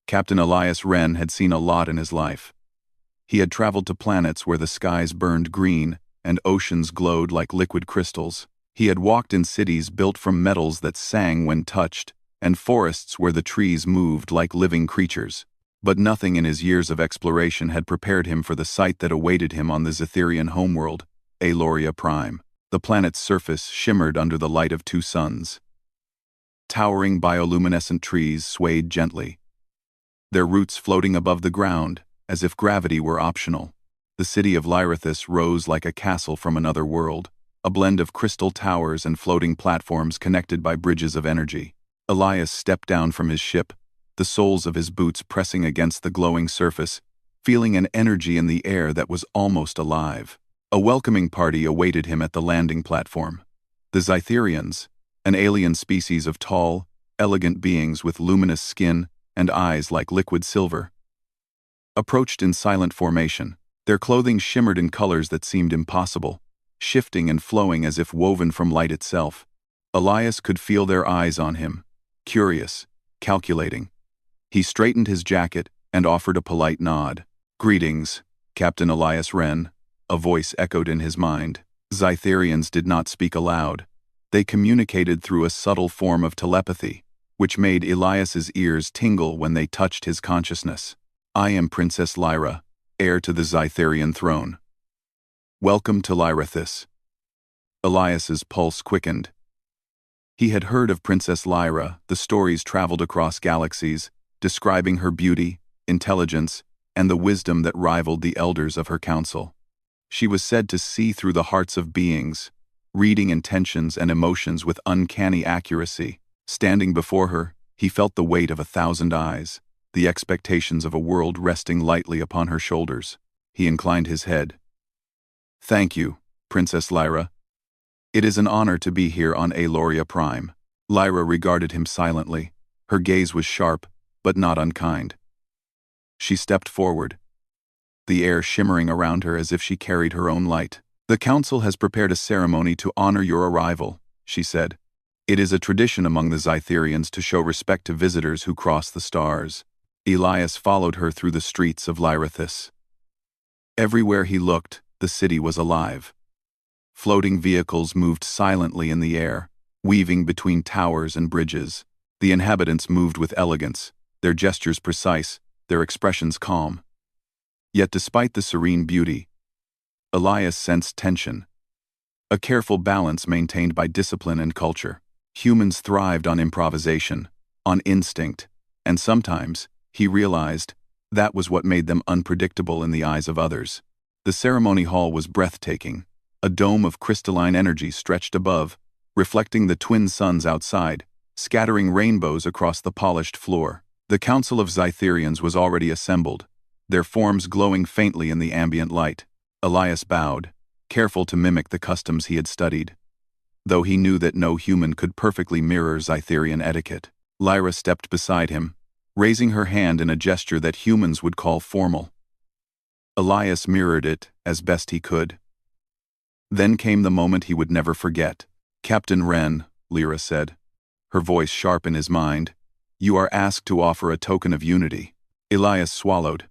Captain Elias Wren had seen a lot in his life. He had traveled to planets where the skies burned green and oceans glowed like liquid crystals. He had walked in cities built from metals that sang when touched, and forests where the trees moved like living creatures. But nothing in his years of exploration had prepared him for the sight that awaited him on the Zetherian homeworld, Aloria Prime. The planet's surface shimmered under the light of two suns. Towering bioluminescent trees swayed gently, their roots floating above the ground, as if gravity were optional. The city of Lyrithis rose like a castle from another world, a blend of crystal towers and floating platforms connected by bridges of energy. Elias stepped down from his ship, the soles of his boots pressing against the glowing surface, feeling an energy in the air that was almost alive. A welcoming party awaited him at the landing platform. The Zytherians, an alien species of tall, elegant beings with luminous skin and eyes like liquid silver, approached in silent formation. Their clothing shimmered in colors that seemed impossible, shifting and flowing as if woven from light itself. Elias could feel their eyes on him, curious, calculating. He straightened his jacket and offered a polite nod. "Greetings, Captain Elias Wren," a voice echoed in his mind. Zytherians did not speak aloud. They communicated through a subtle form of telepathy, which made Elias's ears tingle when they touched his consciousness. "I am Princess Lyra, heir to the Zytherian throne. Welcome to Lyrithis." Elias's pulse quickened. He had heard of Princess Lyra. The stories traveled across galaxies, describing her beauty, intelligence, and the wisdom that rivaled the elders of her council. She was said to see through the hearts of beings, reading intentions and emotions with uncanny accuracy. Standing before her, he felt the weight of 1,000 eyes, the expectations of a world resting lightly upon her shoulders. He inclined his head. "Thank you, Princess Lyra. It is an honor to be here on Aloria Prime." Lyra regarded him silently. Her gaze was sharp, but not unkind. She stepped forward, the air shimmering around her as if she carried her own light. "The Council has prepared a ceremony to honor your arrival," she said. "It is a tradition among the Zytherians to show respect to visitors who cross the stars." Elias followed her through the streets of Lyrithis. Everywhere he looked, the city was alive. Floating vehicles moved silently in the air, weaving between towers and bridges. The inhabitants moved with elegance, their gestures precise, their expressions calm. Yet despite the serene beauty, Elias sensed tension, a careful balance maintained by discipline and culture. Humans thrived on improvisation, on instinct, and sometimes, he realized, that was what made them unpredictable in the eyes of others. The ceremony hall was breathtaking. A dome of crystalline energy stretched above, reflecting the twin suns outside, scattering rainbows across the polished floor. The Council of Zytherians was already assembled, their forms glowing faintly in the ambient light. Elias bowed, careful to mimic the customs he had studied. Though he knew that no human could perfectly mirror Zytherian etiquette. Lyra stepped beside him, raising her hand in a gesture that humans would call formal. Elias mirrored it as best he could. Then came the moment he would never forget. "Captain Wren," Lyra said, her voice sharp in his mind, "you are asked to offer a token of unity." Elias swallowed.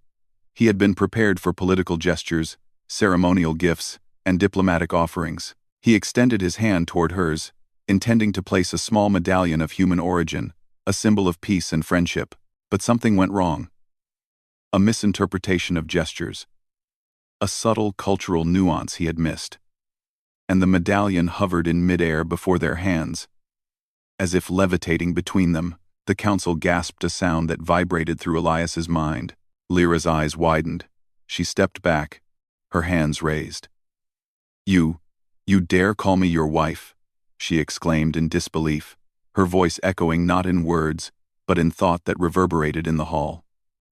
He had been prepared for political gestures, ceremonial gifts, and diplomatic offerings. He extended his hand toward hers, intending to place a small medallion of human origin, a symbol of peace and friendship. But something went wrong. A misinterpretation of gestures. A subtle cultural nuance he had missed. And the medallion hovered in midair before their hands. As if levitating between them, the council gasped a sound that vibrated through Elias's mind. Lyra's eyes widened. She stepped back, her hands raised. You dare call me your wife?" she exclaimed in disbelief, her voice echoing not in words, but in thought that reverberated in the hall.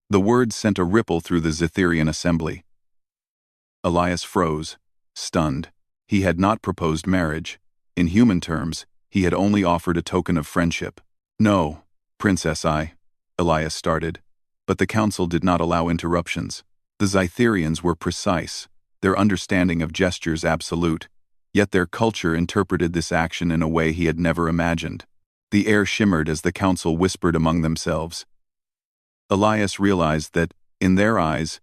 The words sent a ripple through the Zytherian assembly. Elias froze, stunned. He had not proposed marriage. In human terms, he had only offered a token of friendship. "No, Princess Elias started, but the council did not allow interruptions. The Zytherians were precise, their understanding of gestures absolute, yet their culture interpreted this action in a way he had never imagined. The air shimmered as the council whispered among themselves. Elias realized that, in their eyes,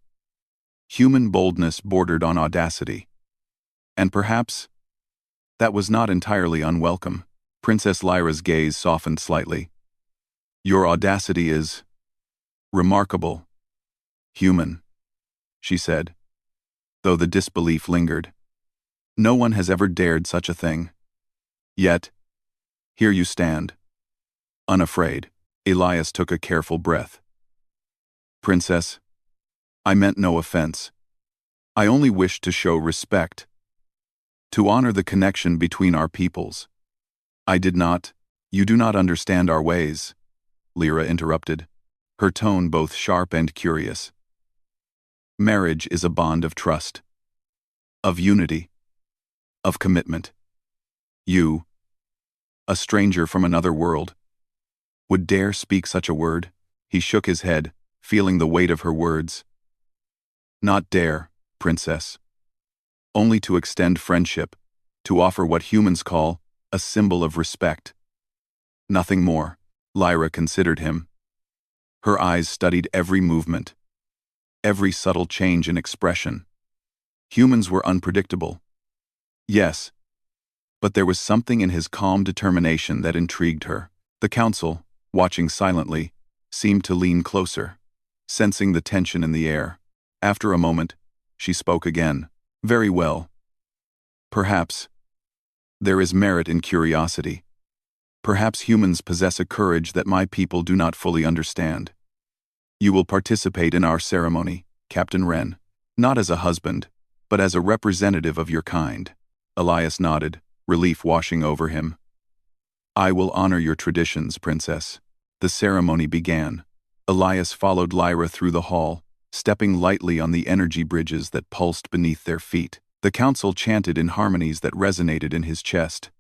human boldness bordered on audacity. And perhaps that was not entirely unwelcome. Princess Lyra's gaze softened slightly. Your audacity is remarkable, human, she said, though the disbelief lingered. No one has ever dared such a thing. Yet, here you stand, unafraid. Elias took a careful breath. Princess, I meant no offense. I only wished to show respect, to honor the connection between our peoples. You do not understand our ways, Lyra interrupted, her tone both sharp and curious. Marriage is a bond of trust, of unity, of commitment. You, a stranger from another world, would dare speak such a word? He shook his head, feeling the weight of her words. Not dare, princess. Only to extend friendship, to offer what humans call a symbol of respect. Nothing more. Lyra considered him. Her eyes studied every movement, every subtle change in expression. Humans were unpredictable. Yes, but there was something in his calm determination that intrigued her. The council, watching silently, seemed to lean closer, sensing the tension in the air. After a moment, she spoke again. Very well. Perhaps there is merit in curiosity. Perhaps humans possess a courage that my people do not fully understand. You will participate in our ceremony, Captain Wren, not as a husband, but as a representative of your kind. Elias nodded, relief washing over him. I will honor your traditions, princess. The ceremony began. Elias followed Lyra through the hall, stepping lightly on the energy bridges that pulsed beneath their feet. The council chanted in harmonies that resonated in his chest,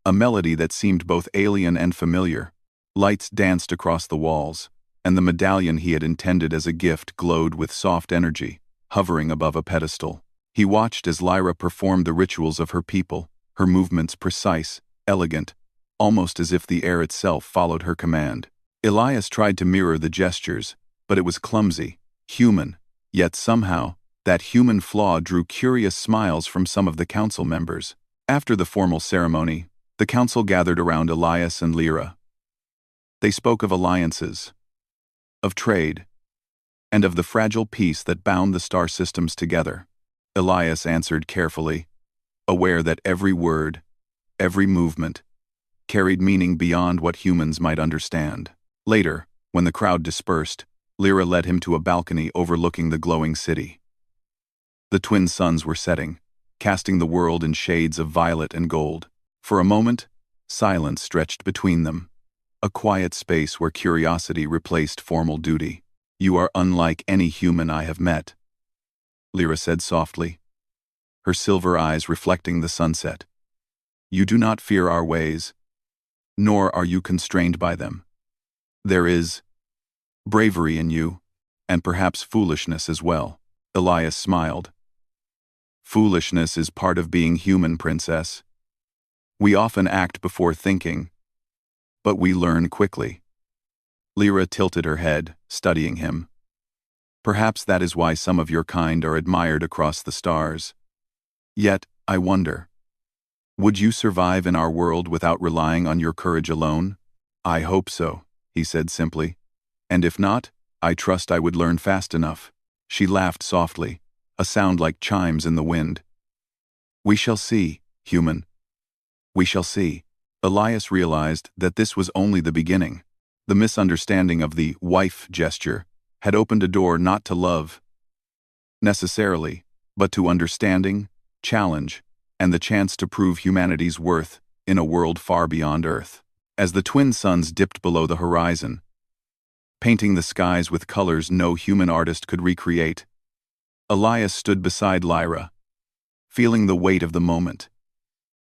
a melody that seemed both alien and familiar. Lights danced across the walls, and the medallion he had intended as a gift glowed with soft energy, hovering above a pedestal. He watched as Lyra performed the rituals of her people, her movements precise, elegant, almost as if the air itself followed her command. Elias tried to mirror the gestures, but it was clumsy, human, yet somehow, that human flaw drew curious smiles from some of the council members. After the formal ceremony, the council gathered around Elias and Lyra. They spoke of alliances, of trade, and of the fragile peace that bound the star systems together. Elias answered carefully, aware that every word, every movement, carried meaning beyond what humans might understand. Later, when the crowd dispersed, Lyra led him to a balcony overlooking the glowing city. The twin suns were setting, casting the world in shades of violet and gold. For a moment, silence stretched between them, a quiet space where curiosity replaced formal duty. You are unlike any human I have met, Lyra said softly, her silver eyes reflecting the sunset. You do not fear our ways, nor are you constrained by them. There is bravery in you, and perhaps foolishness as well. Elias smiled. Foolishness is part of being human, princess. We often act before thinking, but we learn quickly. Lyra tilted her head, studying him. Perhaps that is why some of your kind are admired across the stars. Yet, I wonder, would you survive in our world without relying on your courage alone? I hope so, he said simply. And if not, I trust I would learn fast enough. She laughed softly, a sound like chimes in the wind. We shall see, human. We shall see. Elias realized that this was only the beginning. The misunderstanding of the wife gesture had opened a door not to love, necessarily, but to understanding, challenge, and the chance to prove humanity's worth in a world far beyond Earth. As the twin suns dipped below the horizon, painting the skies with colors no human artist could recreate, Elias stood beside Lyra, feeling the weight of the moment.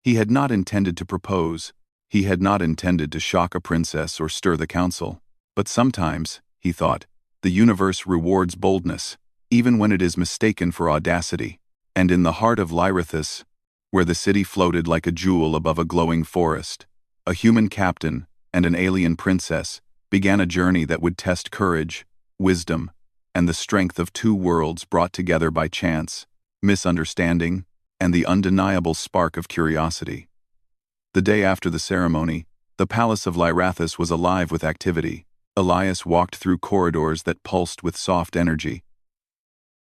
He had not intended to propose, he had not intended to shock a princess or stir the council, but sometimes, he thought, the universe rewards boldness, even when it is mistaken for audacity. And in the heart of Lyrithus, where the city floated like a jewel above a glowing forest, a human captain and an alien princess began a journey that would test courage, wisdom, and the strength of two worlds brought together by chance, misunderstanding, and the undeniable spark of curiosity. The day after the ceremony, the palace of Lyrathus was alive with activity. Elias walked through corridors that pulsed with soft energy,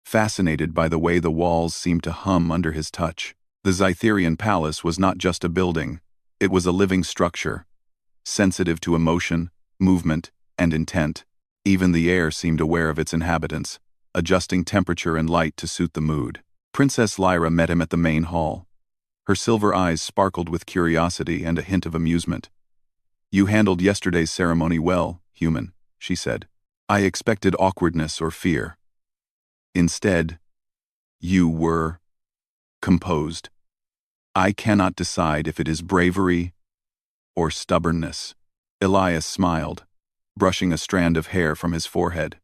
fascinated by the way the walls seemed to hum under his touch. The Zytherian palace was not just a building, it was a living structure, sensitive to emotion, movement, and intent. Even the air seemed aware of its inhabitants, adjusting temperature and light to suit the mood. Princess Lyra met him at the main hall. Her silver eyes sparkled with curiosity and a hint of amusement. "You handled yesterday's ceremony well, human," she said. "I expected awkwardness or fear. Instead, you were composed. I cannot decide if it is bravery or stubbornness." Elias smiled, brushing a strand of hair from his forehead.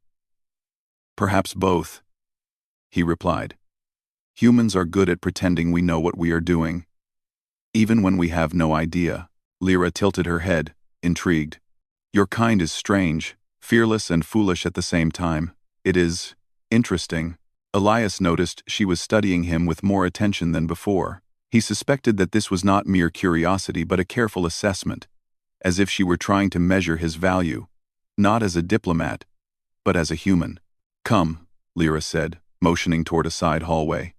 "Perhaps both," he replied. "Humans are good at pretending we know what we are doing, even when we have no idea." Lyra tilted her head, intrigued. "Your kind is strange, fearless and foolish at the same time. It is interesting." Elias noticed she was studying him with more attention than before. He suspected that this was not mere curiosity but a careful assessment, as if she were trying to measure his value, not as a diplomat, but as a human. "Come," Lyra said, motioning toward a side hallway.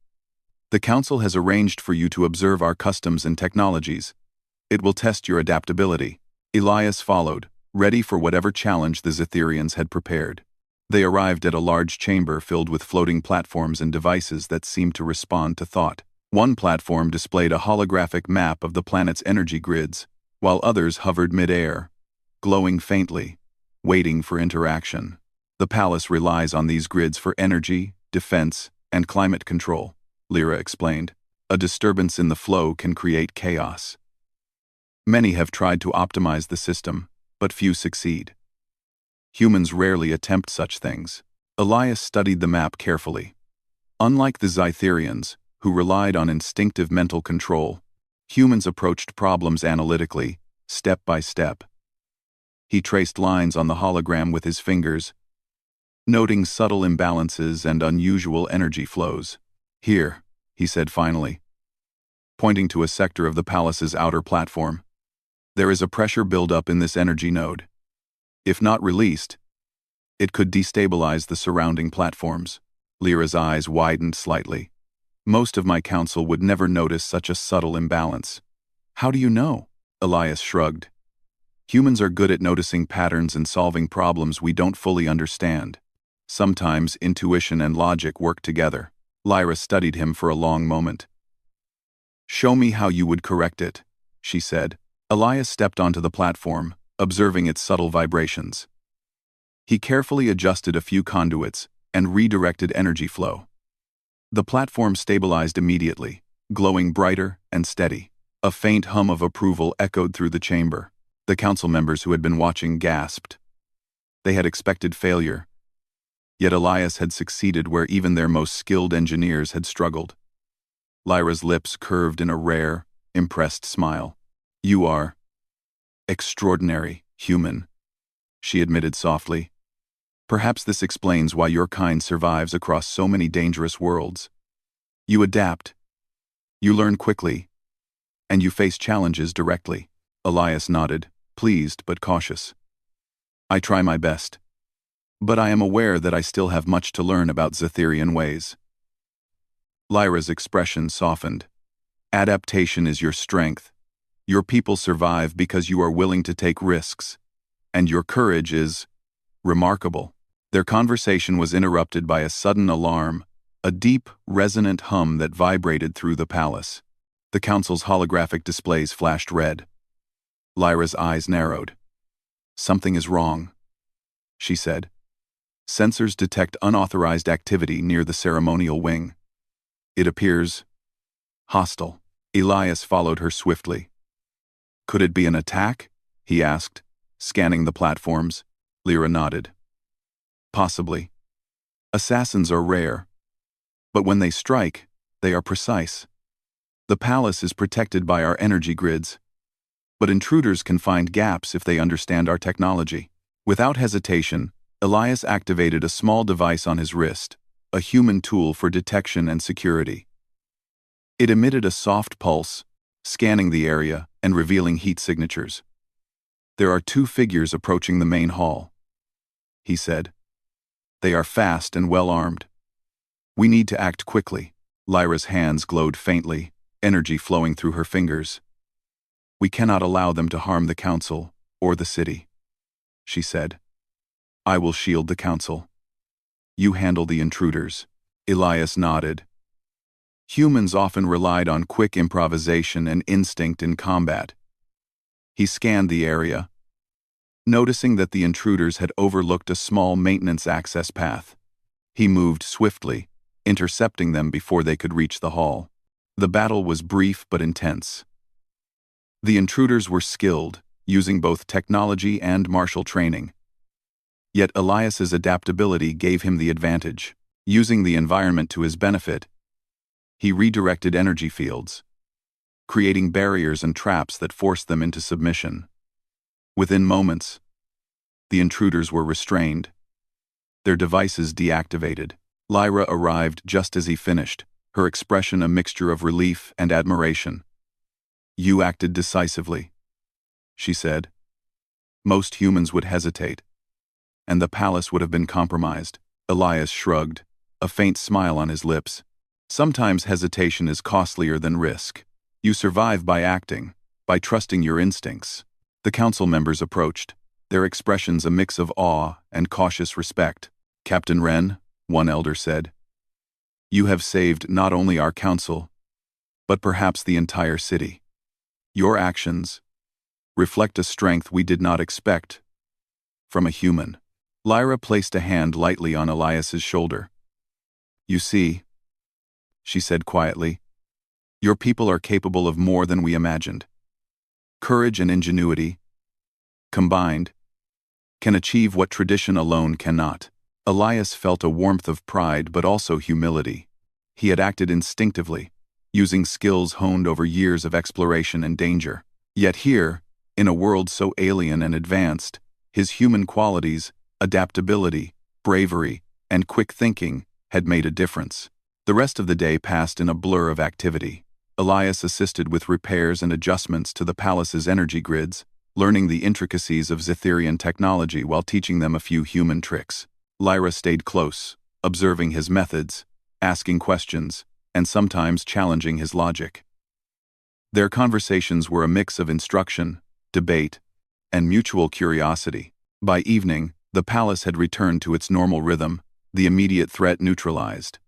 "The council has arranged for you to observe our customs and technologies. It will test your adaptability." Elias followed, ready for whatever challenge the Zytherians had prepared. They arrived at a large chamber filled with floating platforms and devices that seemed to respond to thought. One platform displayed a holographic map of the planet's energy grids, while others hovered mid-air, glowing faintly, waiting for interaction. "The palace relies on these grids for energy, defense, and climate control," Lyra explained. "A disturbance in the flow can create chaos. Many have tried to optimize the system, but few succeed. Humans rarely attempt such things." Elias studied the map carefully. Unlike the Zytherians, who relied on instinctive mental control, humans approached problems analytically, step by step. He traced lines on the hologram with his fingers, noting subtle imbalances and unusual energy flows. "Here," he said finally, pointing to a sector of the palace's outer platform. "There is a pressure buildup in this energy node. If not released, it could destabilize the surrounding platforms." Lyra's eyes widened slightly. "Most of my council would never notice such a subtle imbalance." "How do you know?" Elias shrugged. "Humans are good at noticing patterns and solving problems we don't fully understand. Sometimes intuition and logic work together." Lyra studied him for a long moment. "Show me how you would correct it," she said. Elias stepped onto the platform, observing its subtle vibrations. He carefully adjusted a few conduits and redirected energy flow. The platform stabilized immediately, glowing brighter and steady. A faint hum of approval echoed through the chamber. The council members who had been watching gasped. They had expected failure, yet Elias had succeeded where even their most skilled engineers had struggled. Lyra's lips curved in a rare, impressed smile. "You are extraordinary, human," she admitted softly. "Perhaps this explains why your kind survives across so many dangerous worlds. You adapt, you learn quickly, and you face challenges directly." Elias nodded, pleased but cautious. "I try my best, but I am aware that I still have much to learn about Zytherian ways." Lyra's expression softened. "Adaptation is your strength. Your people survive because you are willing to take risks, and your courage is remarkable." Their conversation was interrupted by a sudden alarm, a deep, resonant hum that vibrated through the palace. The council's holographic displays flashed red. Lyra's eyes narrowed. "Something is wrong," she said. "Sensors detect unauthorized activity near the ceremonial wing. It appears hostile." Elias followed her swiftly. "Could it be an attack?" he asked, scanning the platforms. Lyra nodded. "Possibly. Assassins are rare, but when they strike, they are precise. The palace is protected by our energy grids, but intruders can find gaps if they understand our technology." Without hesitation, Elias activated a small device on his wrist, a human tool for detection and security. It emitted a soft pulse, scanning the area and revealing heat signatures. "There are 2 figures approaching the main hall," he said. "They are fast and well-armed. We need to act quickly." Lyra's hands glowed faintly, energy flowing through her fingers. "We cannot allow them to harm the council or the city," she said. "I will shield the council. You handle the intruders." Elias nodded. Humans often relied on quick improvisation and instinct in combat. He scanned the area, noticing that the intruders had overlooked a small maintenance access path. He moved swiftly, intercepting them before they could reach the hall. The battle was brief but intense. The intruders were skilled, using both technology and martial training. Yet Elias's adaptability gave him the advantage. Using the environment to his benefit, he redirected energy fields, creating barriers and traps that forced them into submission. Within moments, the intruders were restrained, their devices deactivated. Lyra arrived just as he finished, her expression a mixture of relief and admiration. "You acted decisively," she said. "Most humans would hesitate, and the palace would have been compromised." Elias shrugged, a faint smile on his lips. "Sometimes hesitation is costlier than risk. You survive by acting, by trusting your instincts." The council members approached, their expressions a mix of awe and cautious respect. "Captain Wren," one elder said, "you have saved not only our council, but perhaps the entire city. Your actions reflect a strength we did not expect from a human." Lyra placed a hand lightly on Elias's shoulder. "You see," she said quietly, "your people are capable of more than we imagined. Courage and ingenuity, combined, can achieve what tradition alone cannot." Elias felt a warmth of pride but also humility. He had acted instinctively, using skills honed over years of exploration and danger. Yet here, in a world so alien and advanced, his human qualities, adaptability, bravery, and quick thinking had made a difference. The rest of the day passed in a blur of activity. Elias assisted with repairs and adjustments to the palace's energy grids, learning the intricacies of Zetherian technology while teaching them a few human tricks. Lyra stayed close, observing his methods, asking questions, and sometimes challenging his logic. Their conversations were a mix of instruction, debate, and mutual curiosity. By evening, the palace had returned to its normal rhythm, the immediate threat neutralized.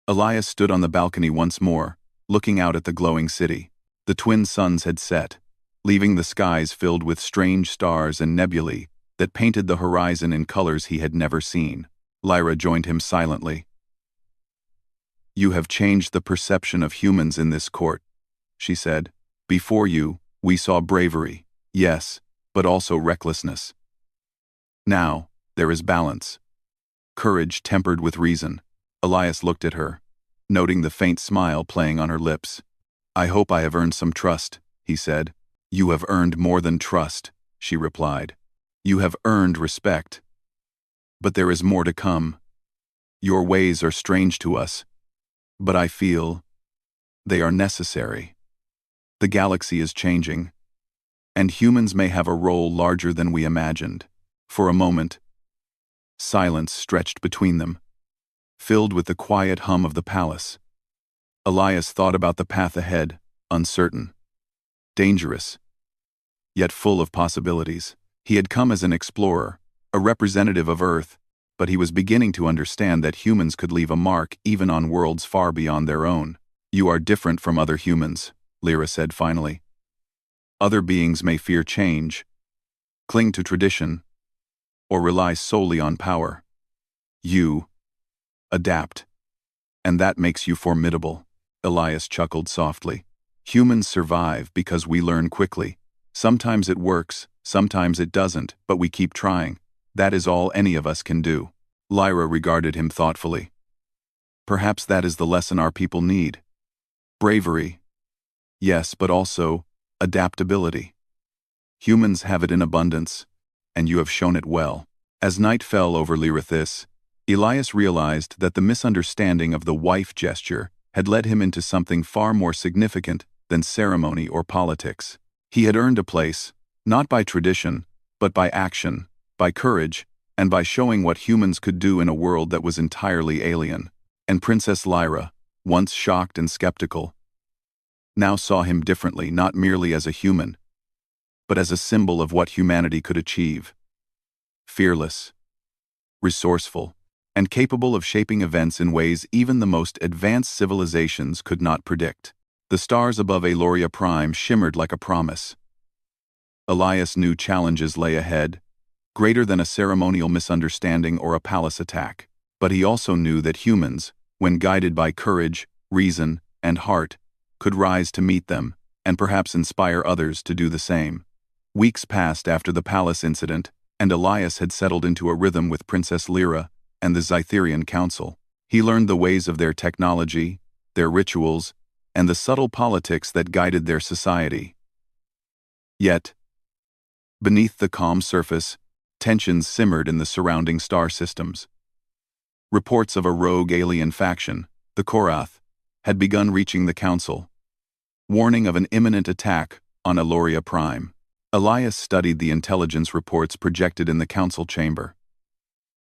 Elias stood on the balcony once more, looking out at the glowing city. The twin suns had set, leaving the skies filled with strange stars and nebulae that painted the horizon in colors he had never seen. Lyra joined him silently. "You have changed the perception of humans in this court," she said. "Before you, we saw bravery, yes, but also recklessness. Now, there is balance. Courage tempered with reason." Elias looked at her, noting the faint smile playing on her lips. "I hope I have earned some trust," he said. "You have earned more than trust," she replied. "You have earned respect. But there is more to come. Your ways are strange to us, but I feel they are necessary. The galaxy is changing, and humans may have a role larger than we imagined." For a moment, silence stretched between them, filled with the quiet hum of the palace. Elias thought about the path ahead, uncertain, dangerous, yet full of possibilities. He had come as an explorer, a representative of Earth, but he was beginning to understand that humans could leave a mark even on worlds far beyond their own. "You are different from other humans," Lyra said finally. "Other beings may fear change, cling to tradition, or rely solely on power. You adapt, and that makes you formidable." Elias chuckled softly. "Humans survive because we learn quickly. Sometimes it works, sometimes it doesn't, but we keep trying. That is all any of us can do." Lyra regarded him thoughtfully. "Perhaps that is the lesson our people need. Bravery, yes, but also adaptability. Humans have it in abundance, and you have shown it well." As night fell over Lyrithis, Elias realized that the misunderstanding of the wife gesture had led him into something far more significant than ceremony or politics. He had earned a place, not by tradition, but by action, by courage, and by showing what humans could do in a world that was entirely alien. And Princess Lyra, once shocked and skeptical, now saw him differently, not merely as a human, but as a symbol of what humanity could achieve. Fearless, resourceful, and capable of shaping events in ways even the most advanced civilizations could not predict. The stars above Aloria Prime shimmered like a promise. Elias knew challenges lay ahead, greater than a ceremonial misunderstanding or a palace attack. But he also knew that humans, when guided by courage, reason, and heart, could rise to meet them, and perhaps inspire others to do the same. Weeks passed after the palace incident, and Elias had settled into a rhythm with Princess Lyra and the Zytherian Council. He learned the ways of their technology, their rituals, and the subtle politics that guided their society. Yet, beneath the calm surface, tensions simmered in the surrounding star systems. Reports of a rogue alien faction, the Korath, had begun reaching the Council, warning of an imminent attack on Aloria Prime. Elias studied the intelligence reports projected in the Council chamber.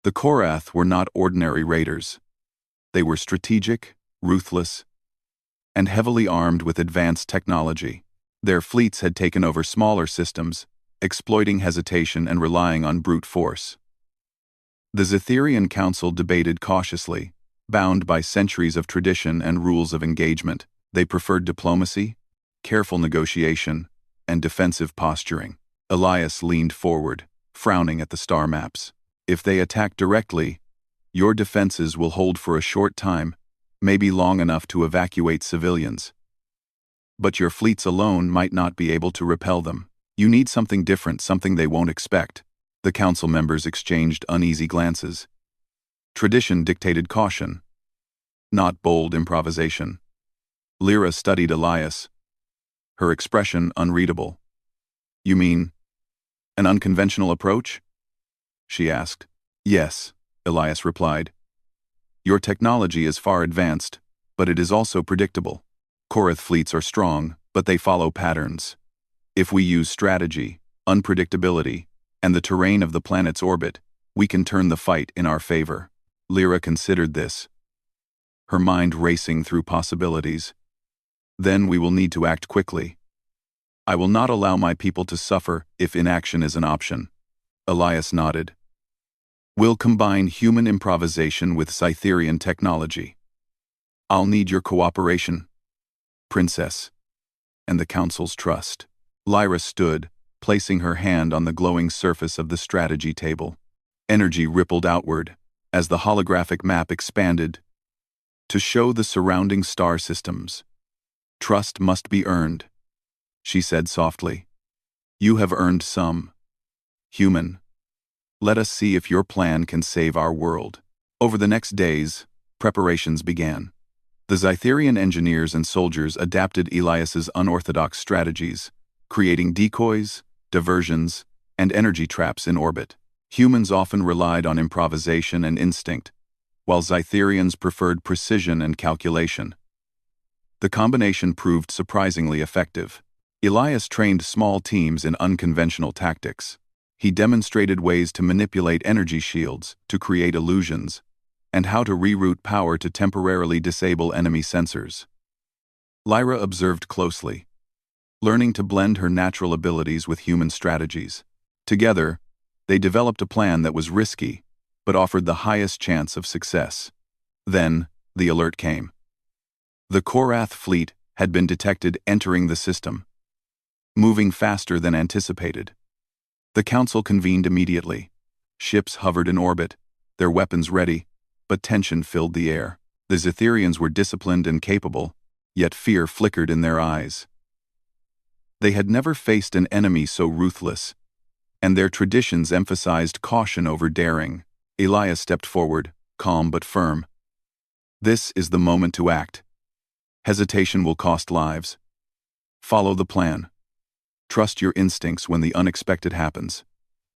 The Korath were not ordinary raiders. They were strategic, ruthless, and heavily armed with advanced technology. Their fleets had taken over smaller systems, exploiting hesitation and relying on brute force. The Zytherian Council debated cautiously, bound by centuries of tradition and rules of engagement. They preferred diplomacy, careful negotiation, and defensive posturing. Elias leaned forward, frowning at the star maps. If they attack directly, your defenses will hold for a short time, maybe long enough to evacuate civilians. But your fleets alone might not be able to repel them. You need something different, something they won't expect. The council members exchanged uneasy glances. Tradition dictated caution, not bold improvisation. Lyra studied Elias, her expression unreadable. "You mean an unconventional approach?" she asked. "Yes," Elias replied. "Your technology is far advanced, but it is also predictable. Korath fleets are strong, but they follow patterns. If we use strategy, unpredictability, and the terrain of the planet's orbit, we can turn the fight in our favor." Lyra considered this, her mind racing through possibilities. "Then we will need to act quickly. I will not allow my people to suffer if inaction is an option." Elias nodded. "We'll combine human improvisation with Zytherian technology. I'll need your cooperation, Princess, and the Council's trust." Lyra stood, placing her hand on the glowing surface of the strategy table. Energy rippled outward as the holographic map expanded to show the surrounding star systems. "Trust must be earned," she said softly. "You have earned some. Human, let us see if your plan can save our world." Over the next days, preparations began. The Zytherian engineers and soldiers adapted Elias's unorthodox strategies, creating decoys, diversions, and energy traps in orbit. Humans often relied on improvisation and instinct, while Zytherians preferred precision and calculation. The combination proved surprisingly effective. Elias trained small teams in unconventional tactics. He demonstrated ways to manipulate energy shields to create illusions, and how to reroute power to temporarily disable enemy sensors. Lyra observed closely, learning to blend her natural abilities with human strategies. Together, they developed a plan that was risky, but offered the highest chance of success. Then, the alert came. The Korath fleet had been detected entering the system, moving faster than anticipated. The council convened immediately. Ships hovered in orbit, their weapons ready, but tension filled the air. The Zytherians were disciplined and capable, yet fear flickered in their eyes. They had never faced an enemy so ruthless, and their traditions emphasized caution over daring. Elias stepped forward, calm but firm. "This is the moment to act. Hesitation will cost lives. Follow the plan. Trust your instincts when the unexpected happens."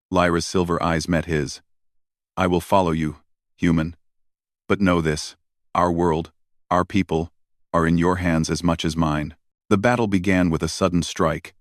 Lyra's silver eyes met his, I will follow you, human. But know this, our world, our people, are in your hands as much as mine. The battle began with a sudden strike.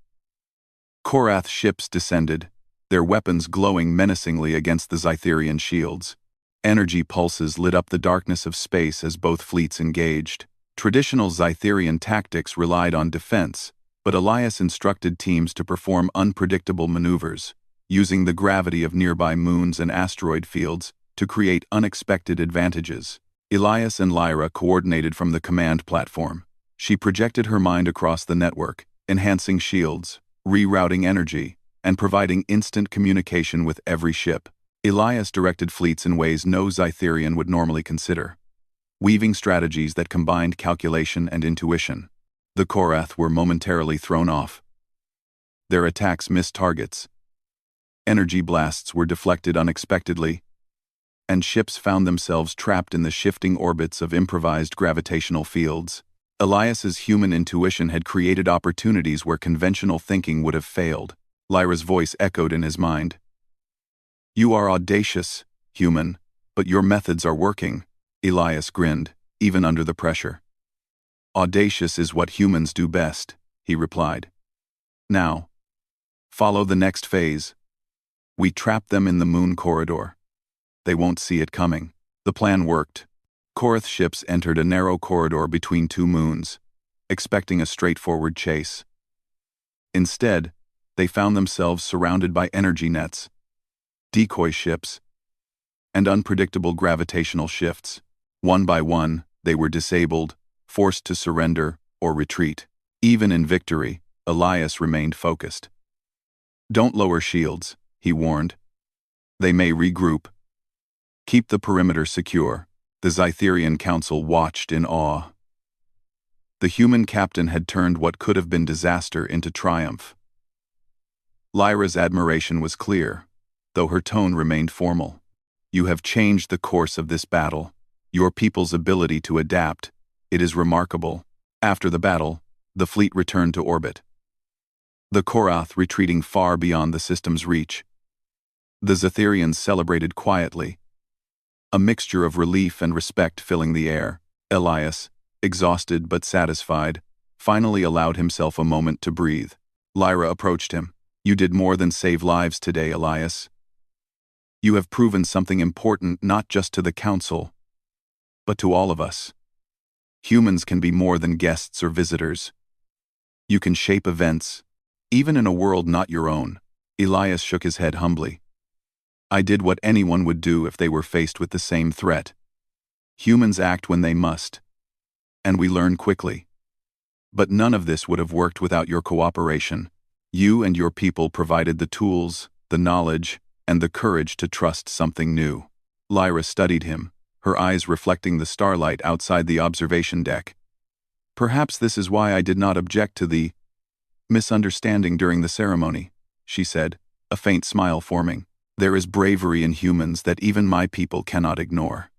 Korath ships descended, their weapons glowing menacingly against the Zytherian shields. Energy pulses lit up the darkness of space as both fleets engaged. Traditional Zytherian tactics relied on defense, but Elias instructed teams to perform unpredictable maneuvers, using the gravity of nearby moons and asteroid fields to create unexpected advantages. Elias and Lyra coordinated from the command platform. She projected her mind across the network, enhancing shields, rerouting energy, and providing instant communication with every ship. Elias directed fleets in ways no Zytherian would normally consider, weaving strategies that combined calculation and intuition. The Korath were momentarily thrown off. Their attacks missed targets. Energy blasts were deflected unexpectedly, and ships found themselves trapped in the shifting orbits of improvised gravitational fields. Elias's human intuition had created opportunities where conventional thinking would have failed. Lyra's voice echoed in his mind. You are audacious, human, but your methods are working. Elias grinned, even under the pressure. Audacious is what humans do best, he replied. Now, follow the next phase. We trap them in the moon corridor. They won't see it coming. The plan worked. Korath ships entered a narrow corridor between two moons, expecting a straightforward chase. Instead, they found themselves surrounded by energy nets, decoy ships, and unpredictable gravitational shifts. One by one, they were disabled, forced to surrender or retreat. Even in victory, Elias remained focused. Don't lower shields, he warned. They may regroup. Keep the perimeter secure. The Zytherian Council watched in awe. The human captain had turned what could have been disaster into triumph. Lyra's admiration was clear, though her tone remained formal. You have changed the course of this battle. Your people's ability to adapt, it is remarkable. After the battle, the fleet returned to orbit, the Korath retreating far beyond the system's reach. The Zytherians celebrated quietly, a mixture of relief and respect filling the air. Elias, exhausted but satisfied, finally allowed himself a moment to breathe. Lyra approached him. You did more than save lives today, Elias. You have proven something important not just to the Council, but to all of us. Humans can be more than guests or visitors. You can shape events, even in a world not your own. Elias shook his head humbly. I did what anyone would do if they were faced with the same threat. Humans act when they must, and we learn quickly. But none of this would have worked without your cooperation. You and your people provided the tools, the knowledge, and the courage to trust something new. Lyra studied him, her eyes reflecting the starlight outside the observation deck. Perhaps this is why I did not object to the misunderstanding during the ceremony, she said, a faint smile forming. There is bravery in humans that even my people cannot ignore.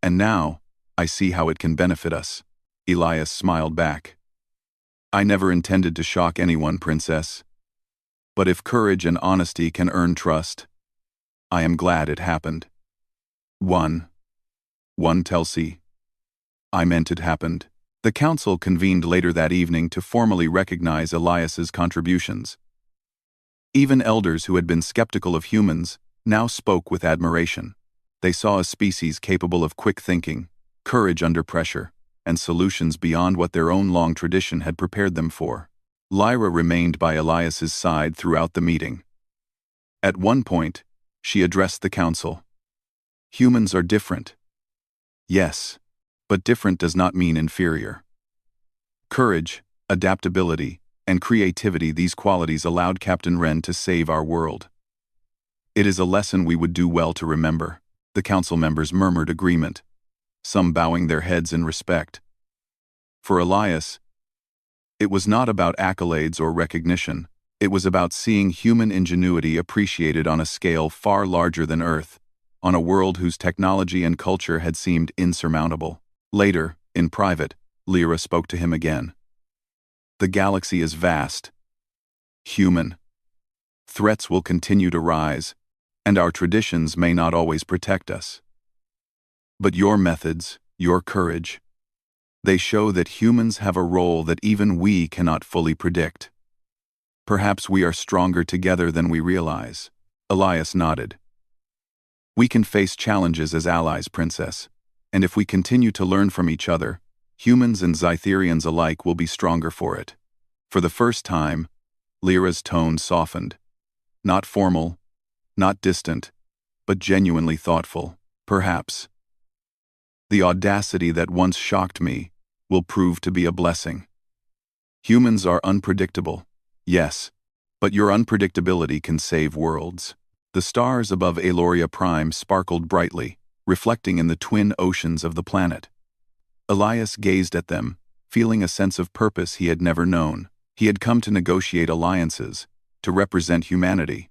And now, I see how it can benefit us. Elias smiled back. I never intended to shock anyone, Princess. But if courage and honesty can earn trust, I am glad it happened. One Telsey. I meant it happened. The council convened later that evening to formally recognize Elias's contributions. Even elders who had been skeptical of humans now spoke with admiration. They saw a species capable of quick thinking, courage under pressure, and solutions beyond what their own long tradition had prepared them for. Lyra remained by Elias's side throughout the meeting. At one point, she addressed the council. Humans are different. Yes, but different does not mean inferior. Courage, adaptability, and creativity, these qualities allowed Captain Wren to save our world. It is a lesson we would do well to remember. The council members murmured agreement, some bowing their heads in respect. For Elias, it was not about accolades or recognition. It was about seeing human ingenuity appreciated on a scale far larger than Earth, on a world whose technology and culture had seemed insurmountable. Later, in private, Lyra spoke to him again. The galaxy is vast. Human. Threats will continue to rise, and our traditions may not always protect us. But your methods, your courage, they show that humans have a role that even we cannot fully predict. Perhaps we are stronger together than we realize. Elias nodded. We can face challenges as allies, Princess, and if we continue to learn from each other, humans and Zytherians alike will be stronger for it. For the first time, Lyra's tone softened. Not formal, not distant, but genuinely thoughtful, perhaps. The audacity that once shocked me will prove to be a blessing. Humans are unpredictable, yes, but your unpredictability can save worlds. The stars above Aloria Prime sparkled brightly, reflecting in the twin oceans of the planet. Elias gazed at them, feeling a sense of purpose he had never known. He had come to negotiate alliances, to represent humanity.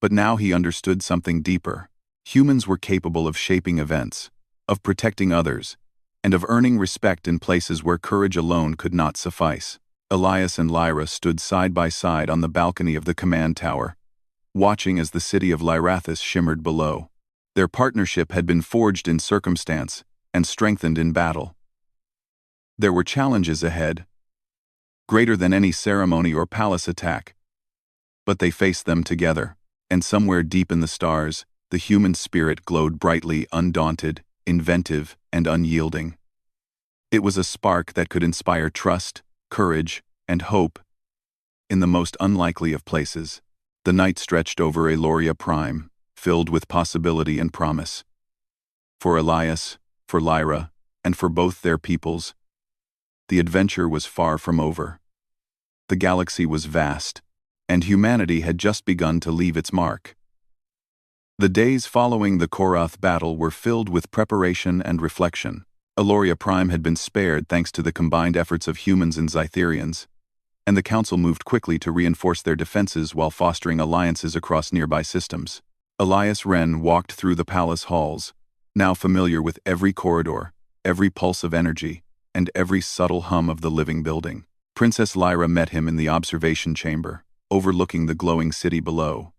But now he understood something deeper. Humans were capable of shaping events, of protecting others, and of earning respect in places where courage alone could not suffice. Elias and Lyra stood side by side on the balcony of the command tower, watching as the city of Lyrathis shimmered below. Their partnership had been forged in circumstance and strengthened in battle. There were challenges ahead, greater than any ceremony or palace attack, but they faced them together, and somewhere deep in the stars, the human spirit glowed brightly, undaunted, inventive, and unyielding. It was a spark that could inspire trust, courage, and hope. In the most unlikely of places, the night stretched over Aloria Prime, filled with possibility and promise. For Elias, for Lyra, and for both their peoples, the adventure was far from over. The galaxy was vast, and humanity had just begun to leave its mark. The days following the Korath battle were filled with preparation and reflection. Aloria Prime had been spared thanks to the combined efforts of humans and Zytherians, and the Council moved quickly to reinforce their defenses while fostering alliances across nearby systems. Elias Wren walked through the palace halls, now familiar with every corridor, every pulse of energy, and every subtle hum of the living building. Princess Lyra met him in the observation chamber, overlooking the glowing city below.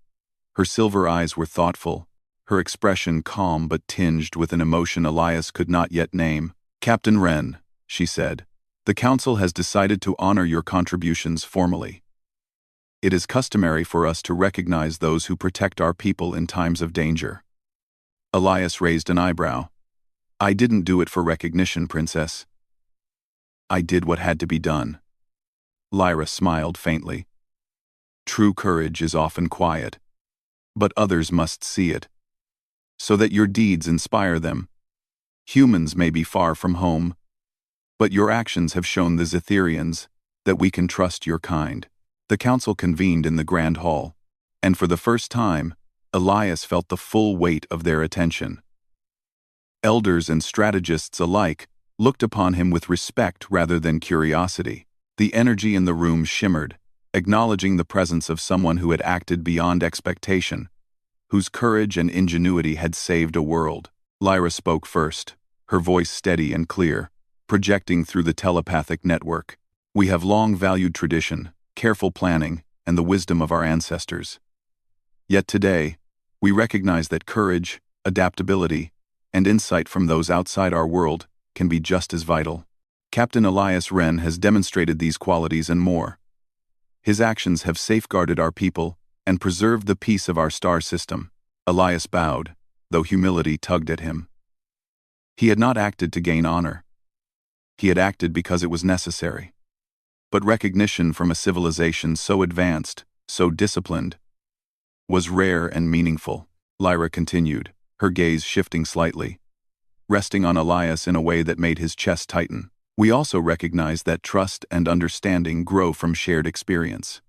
Her silver eyes were thoughtful, her expression calm but tinged with an emotion Elias could not yet name. "Captain Wren," she said, "the Council has decided to honor your contributions formally. It is customary for us to recognize those who protect our people in times of danger." Elias raised an eyebrow. "I didn't do it for recognition, Princess. I did what had to be done." Lyra smiled faintly. "True courage is often quiet, but others must see it, so that your deeds inspire them. Humans may be far from home, but your actions have shown the Zytherians that we can trust your kind." The Council convened in the Grand Hall, and for the first time, Elias felt the full weight of their attention. Elders and strategists alike looked upon him with respect rather than curiosity. The energy in the room shimmered, acknowledging the presence of someone who had acted beyond expectation, whose courage and ingenuity had saved a world. Lyra spoke first, her voice steady and clear, projecting through the telepathic network. "We have long valued tradition, careful planning, and the wisdom of our ancestors. Yet today, we recognize that courage, adaptability, and insight from those outside our world can be just as vital. Captain Elias Wren has demonstrated these qualities and more. His actions have safeguarded our people and preserved the peace of our star system." Elias bowed, though humility tugged at him. He had not acted to gain honor. He had acted because it was necessary. But recognition from a civilization so advanced, so disciplined, was rare and meaningful. Lyra continued, her gaze shifting slightly, resting on Elias in a way that made his chest tighten. "We also recognize that trust and understanding grow from shared experience.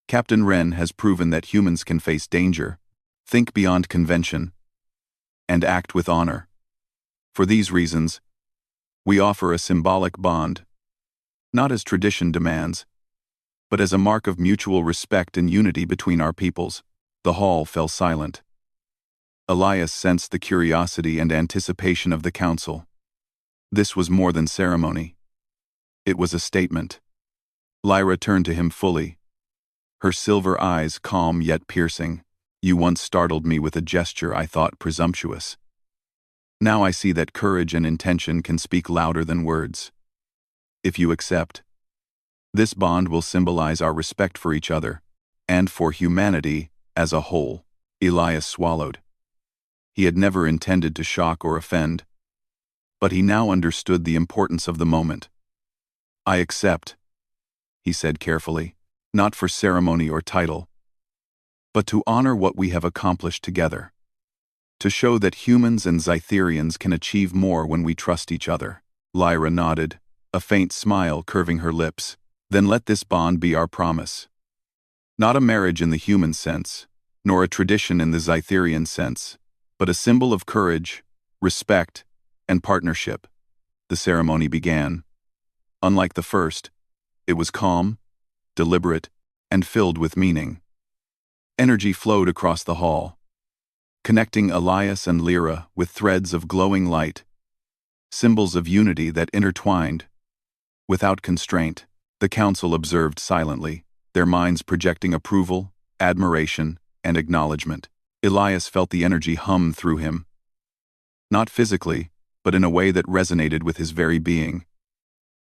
Captain Wren has proven that humans can face danger, think beyond convention, and act with honor. For these reasons, we offer a symbolic bond, not as tradition demands, but as a mark of mutual respect and unity between our peoples." The hall fell silent. Elias sensed the curiosity and anticipation of the Council. This was more than ceremony. It was a statement. Lyra turned to him fully, her silver eyes calm yet piercing. You once startled me with a gesture I thought presumptuous. Now I see that courage and intention can speak louder than words. If you accept, this bond will symbolize our respect for each other, and for humanity as a whole." Elias swallowed. He had never intended to shock or offend, but he now understood the importance of the moment. "I accept," he said carefully, "not for ceremony or title, but to honor what we have accomplished together. To show that humans and Zytherians can achieve more when we trust each other." Lyra nodded, a faint smile curving her lips. "Then let this bond be our promise. Not a marriage in the human sense, nor a tradition in the Zytherian sense, but a symbol of courage, respect, and partnership." The ceremony began. Unlike the first, it was calm, deliberate, and filled with meaning. Energy flowed across the hall, connecting Elias and Lyra with threads of glowing light, symbols of unity that intertwined. Without constraint, the council observed silently, their minds projecting approval, admiration, and acknowledgement. Elias felt the energy hum through him. Not physically, but in a way that resonated with his very being.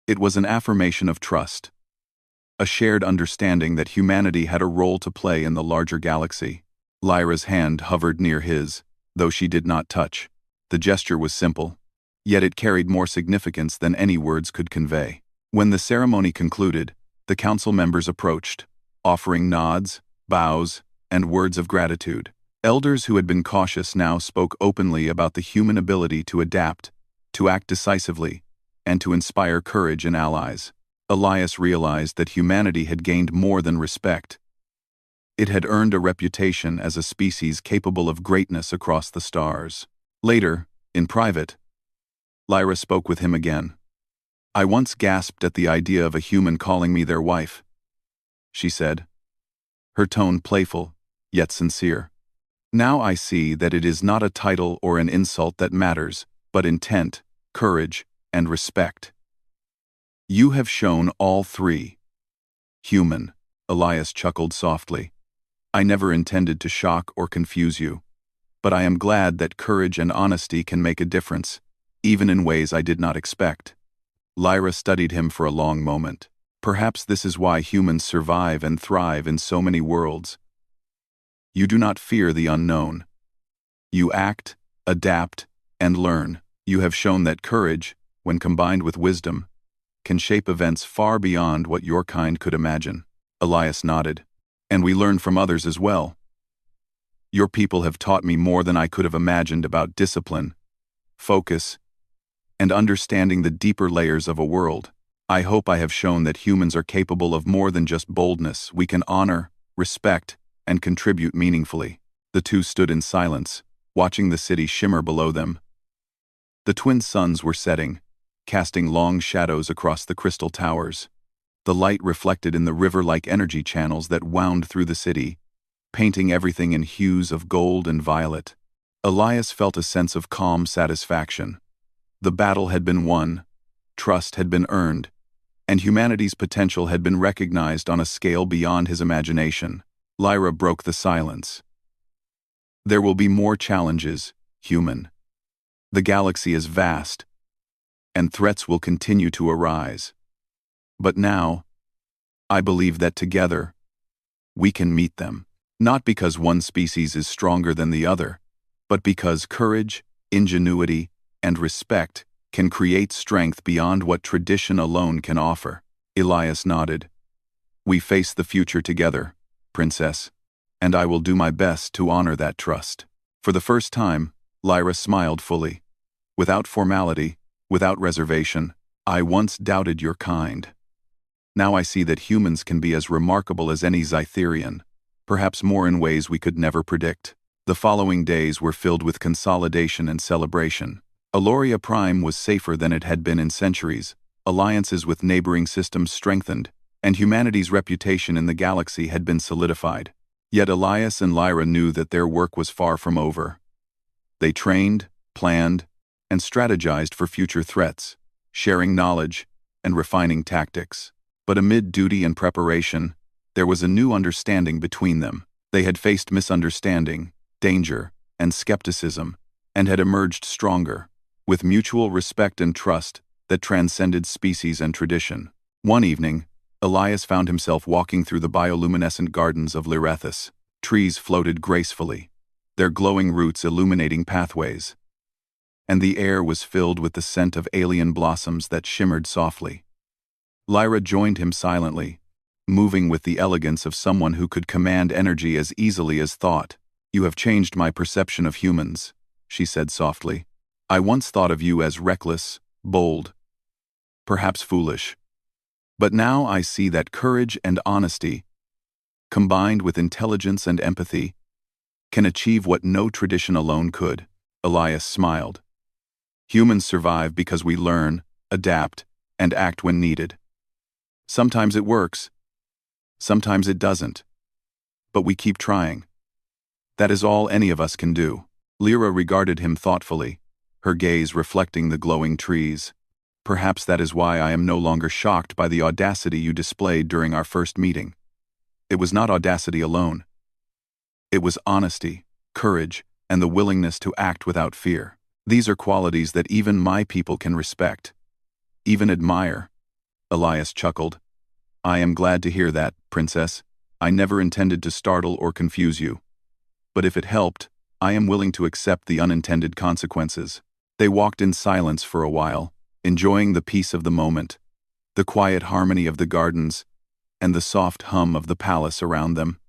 It was an affirmation of trust, a shared understanding that humanity had a role to play in the larger galaxy. Lyra's hand hovered near his, though she did not touch. The gesture was simple, yet it carried more significance than any words could convey. When the ceremony concluded, the council members approached, offering nods, bows, and words of gratitude. Elders who had been cautious now spoke openly about the human ability to adapt, to act decisively, and to inspire courage in allies. Elias realized that humanity had gained more than respect. It had earned a reputation as a species capable of greatness across the stars. Later, in private, Lyra spoke with him again. "I once gasped at the idea of a human calling me their wife," she said, her tone playful, yet sincere. "Now I see that it is not a title or an insult that matters, but intent, courage, and respect. You have shown all three." "Human," Elias chuckled softly. "I never intended to shock or confuse you, but I am glad that courage and honesty can make a difference, even in ways I did not expect." Lyra studied him for a long moment. "Perhaps this is why humans survive and thrive in so many worlds. You do not fear the unknown. You act, adapt, and learn. You have shown that courage, when combined with wisdom, can shape events far beyond what your kind could imagine." Elias nodded. "And we learn from others as well. Your people have taught me more than I could have imagined about discipline, focus, and understanding the deeper layers of a world. I hope I have shown that humans are capable of more than just boldness. We can honor, respect, and contribute meaningfully." The two stood in silence, watching the city shimmer below them. The twin suns were setting, casting long shadows across the crystal towers. The light reflected in the river-like energy channels that wound through the city, painting everything in hues of gold and violet. Elias felt a sense of calm satisfaction. The battle had been won, trust had been earned, and humanity's potential had been recognized on a scale beyond his imagination. Lyra broke the silence. "There will be more challenges, human. The galaxy is vast, and threats will continue to arise. But now, I believe that together, we can meet them. Not because one species is stronger than the other, but because courage, ingenuity, and respect can create strength beyond what tradition alone can offer." Elias nodded. "We face the future together, Princess, and I will do my best to honor that trust." For the first time, Lyra smiled fully. Without formality, without reservation. "I once doubted your kind. Now I see that humans can be as remarkable as any Zytherian, perhaps more in ways we could never predict." The following days were filled with consolidation and celebration. Aloria Prime was safer than it had been in centuries, alliances with neighboring systems strengthened, and humanity's reputation in the galaxy had been solidified. Yet Elias and Lyra knew that their work was far from over. They trained, planned, and strategized for future threats, sharing knowledge and refining tactics. But amid duty and preparation, there was a new understanding between them. They had faced misunderstanding, danger, and skepticism, and had emerged stronger, with mutual respect and trust that transcended species and tradition. One evening, Elias found himself walking through the bioluminescent gardens of Lyrethus. Trees floated gracefully, their glowing roots illuminating pathways, and the air was filled with the scent of alien blossoms that shimmered softly. Lyra joined him silently, moving with the elegance of someone who could command energy as easily as thought. "You have changed my perception of humans," she said softly. "I once thought of you as reckless, bold, perhaps foolish. But now I see that courage and honesty, combined with intelligence and empathy, can achieve what no tradition alone could." Elias smiled. "Humans survive because we learn, adapt, and act when needed. Sometimes it works, sometimes it doesn't. But we keep trying. That is all any of us can do." Lyra regarded him thoughtfully, her gaze reflecting the glowing trees. "Perhaps that is why I am no longer shocked by the audacity you displayed during our first meeting. It was not audacity alone. It was honesty, courage, and the willingness to act without fear. These are qualities that even my people can respect, even admire." Elias chuckled. "I am glad to hear that, Princess. I never intended to startle or confuse you. But if it helped, I am willing to accept the unintended consequences." They walked in silence for a while, enjoying the peace of the moment, the quiet harmony of the gardens, and the soft hum of the palace around them.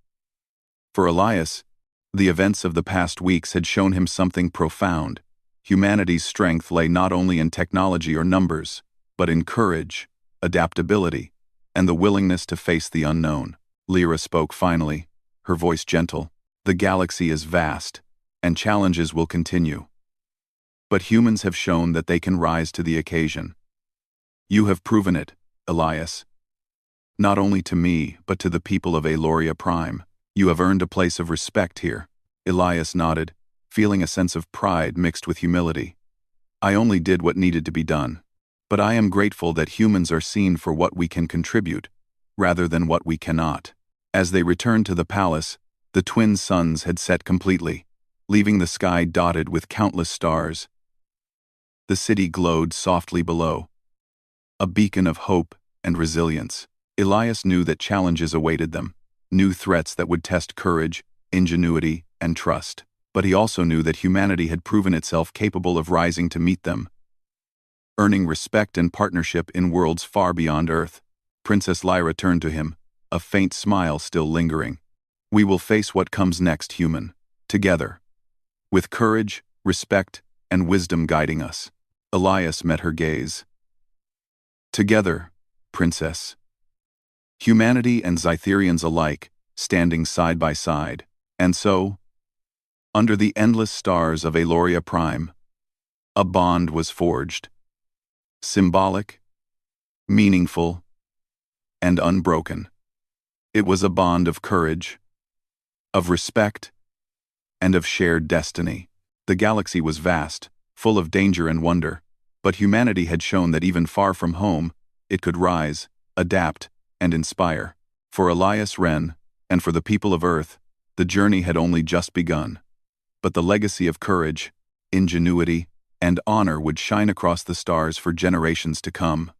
For Elias, the events of the past weeks had shown him something profound. Humanity's strength lay not only in technology or numbers, but in courage, adaptability, and the willingness to face the unknown. Lyra spoke finally, her voice gentle. "The galaxy is vast, and challenges will continue. But humans have shown that they can rise to the occasion. You have proven it, Elias. Not only to me, but to the people of Aloria Prime. You have earned a place of respect here." Elias nodded, feeling a sense of pride mixed with humility. "I only did what needed to be done. But I am grateful that humans are seen for what we can contribute, rather than what we cannot." As they returned to the palace, the twin suns had set completely, leaving the sky dotted with countless stars. The city glowed softly below, a beacon of hope and resilience. Elias knew that challenges awaited them, new threats that would test courage, ingenuity, and trust. But he also knew that humanity had proven itself capable of rising to meet them, earning respect and partnership in worlds far beyond Earth. Princess Lyra turned to him, a faint smile still lingering. "We will face what comes next, human, together, with courage, respect, and wisdom guiding us." Elias met her gaze. "Together, Princess. Humanity and Zytherians alike, standing side by side. And so, under the endless stars of Aloria Prime, a bond was forged. Symbolic, meaningful, and unbroken. It was a bond of courage, of respect, and of shared destiny. The galaxy was vast, full of danger and wonder, but humanity had shown that even far from home, it could rise, adapt, and inspire. For Elias Wren, and for the people of Earth, the journey had only just begun. But the legacy of courage, ingenuity, and honor would shine across the stars for generations to come.